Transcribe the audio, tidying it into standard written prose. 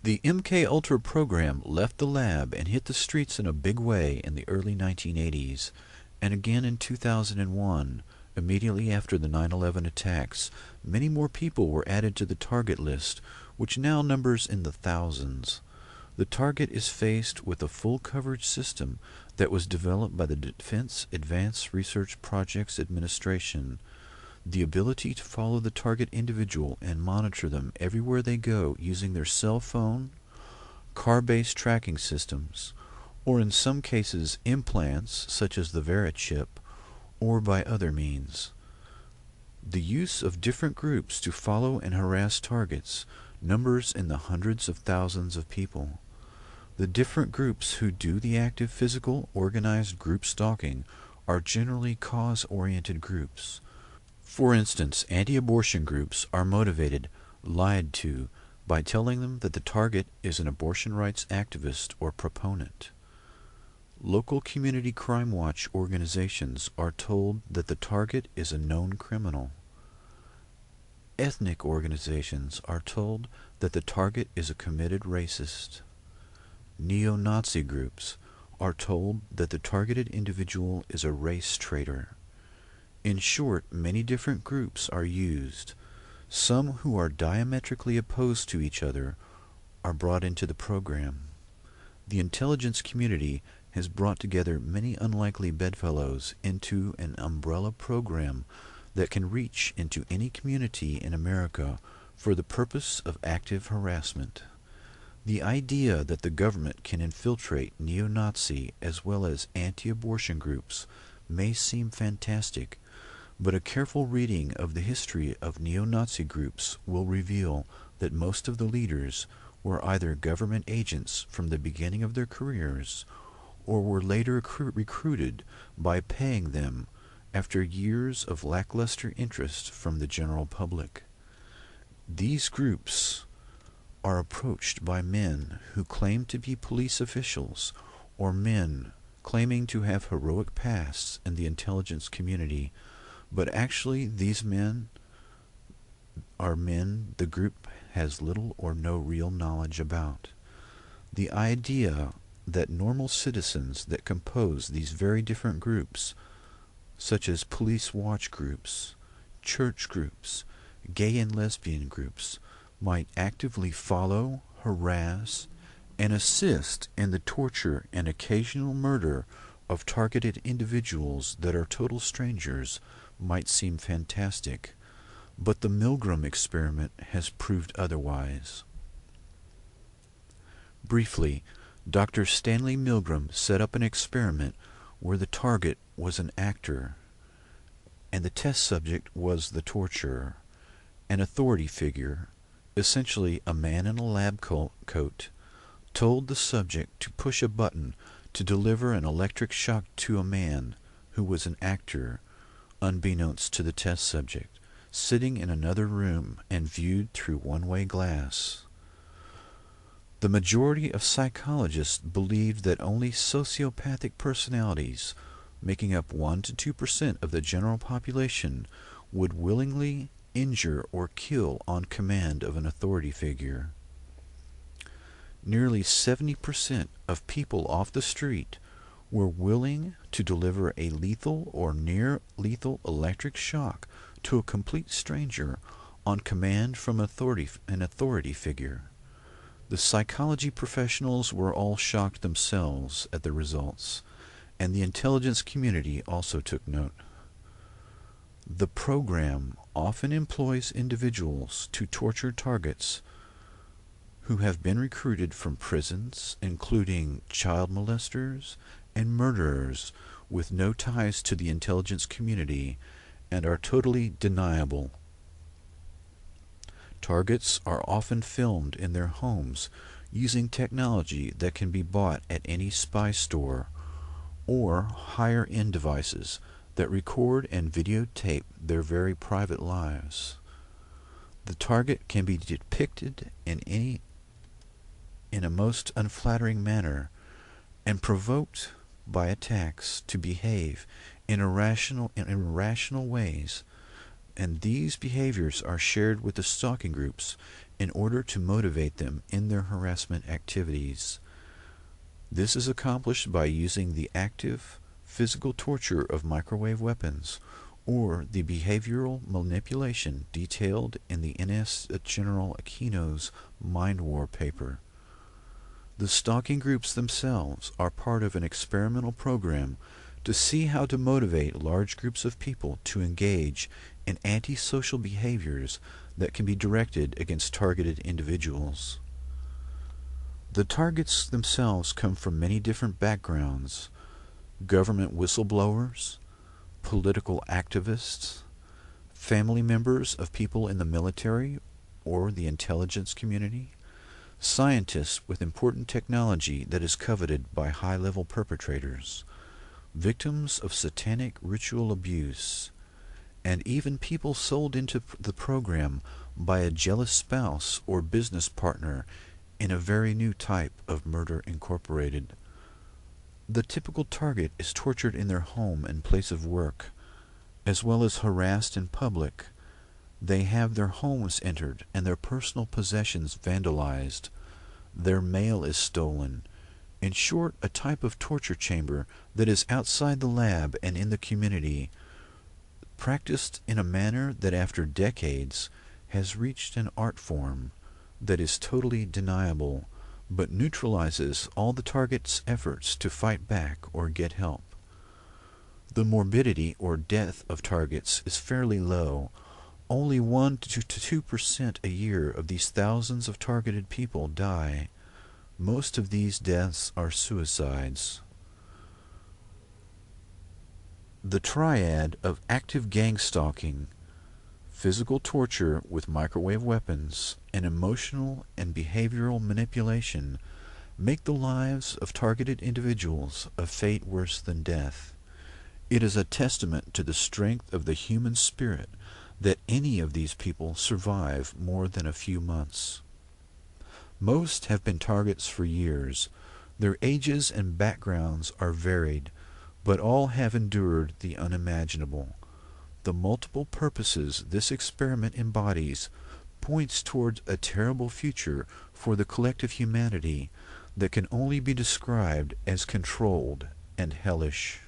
The MKUltra program left the lab and hit the streets in a big way in the early 1980s, and again in 2001, immediately after the 9/11 attacks. Many more people were added to the target list, which now numbers in the thousands. The target is faced with a full coverage system that was developed by the Defense Advanced Research Projects Administration. The ability to follow the target individual and monitor them everywhere they go using their cell phone, car-based tracking systems, or in some cases implants such as the Vera chip, or by other means. The use of different groups to follow and harass targets numbers in the hundreds of thousands of people. The different groups who do the active physical organized group stalking are generally cause-oriented groups. For instance, anti-abortion groups are motivated, lied to, by telling them that the target is an abortion rights activist or proponent. Local community crime watch organizations are told that the target is a known criminal. Ethnic organizations are told that the target is a committed racist. Neo-Nazi groups are told that the targeted individual is a race traitor. In short, many different groups are used. Some who are diametrically opposed to each other are brought into the program. The intelligence community has brought together many unlikely bedfellows into an umbrella program that can reach into any community in America for the purpose of active harassment. The idea that the government can infiltrate neo-Nazi as well as anti-abortion groups may seem fantastic, but a careful reading of the history of neo-Nazi groups will reveal that most of the leaders were either government agents from the beginning of their careers or were later recruited by paying them after years of lackluster interest from the general public. These groups are approached by men who claim to be police officials or men claiming to have heroic pasts in the intelligence community, but actually these men are men the group has little or no real knowledge about. The idea that normal citizens that compose these very different groups, such as police watch groups, church groups, gay and lesbian groups, might actively follow, harass, and assist in the torture and occasional murder of targeted individuals that are total strangers might seem fantastic, but the Milgram experiment has proved otherwise. Briefly, Dr. Stanley Milgram set up an experiment where the target was an actor, and the test subject was the torturer. An authority figure, essentially a man in a lab coat, told the subject to push a button to deliver an electric shock to a man who was an actor, unbeknownst to the test subject, sitting in another room and viewed through one-way glass. The majority of psychologists believed that only sociopathic personalities, making up 1 to 2% of the general population, would willingly injure or kill on command of an authority figure. Nearly 70% of people off the street were willing to deliver a lethal or near-lethal electric shock to a complete stranger on command from an authority figure. The psychology professionals were all shocked themselves at the results, and the intelligence community also took note. The program often employs individuals to torture targets who have been recruited from prisons, including child molesters and murderers with no ties to the intelligence community and are totally deniable. Targets are often filmed in their homes using technology that can be bought at any spy store, or higher-end devices that record and videotape their very private lives. The target can be depicted in a most unflattering manner and provoked by attacks to behave in irrational ways and these behaviors are shared with the stalking groups in order to motivate them in their harassment activities. This is accomplished by using the active physical torture of microwave weapons or the behavioral manipulation detailed in the NS General Aquino's Mind War paper. The stalking groups themselves are part of an experimental program to see how to motivate large groups of people to engage in antisocial behaviors that can be directed against targeted individuals. The targets themselves come from many different backgrounds: government whistleblowers, political activists, family members of people in the military or the intelligence community, scientists with important technology that is coveted by high-level perpetrators, victims of satanic ritual abuse, and even people sold into the program by a jealous spouse or business partner in a very new type of murder incorporated. The typical target is tortured in their home and place of work, as well as harassed in public. They have their homes entered and their personal possessions vandalized. Their mail is stolen. In short, a type of torture chamber that is outside the lab and in the community, practiced in a manner that after decades has reached an art form that is totally deniable, but neutralizes all the target's efforts to fight back or get help. The morbidity or death of targets is fairly low. Only 1 to 2% a year of these thousands of targeted people die. Most of these deaths are suicides. The triad of active gang stalking, physical torture with microwave weapons, and emotional and behavioral manipulation make the lives of targeted individuals a fate worse than death. It is a testament to the strength of the human spirit that any of these people survive more than a few months. Most have been targets for years. Their ages and backgrounds are varied, but all have endured the unimaginable. The multiple purposes this experiment embodies points towards a terrible future for the collective humanity that can only be described as controlled and hellish.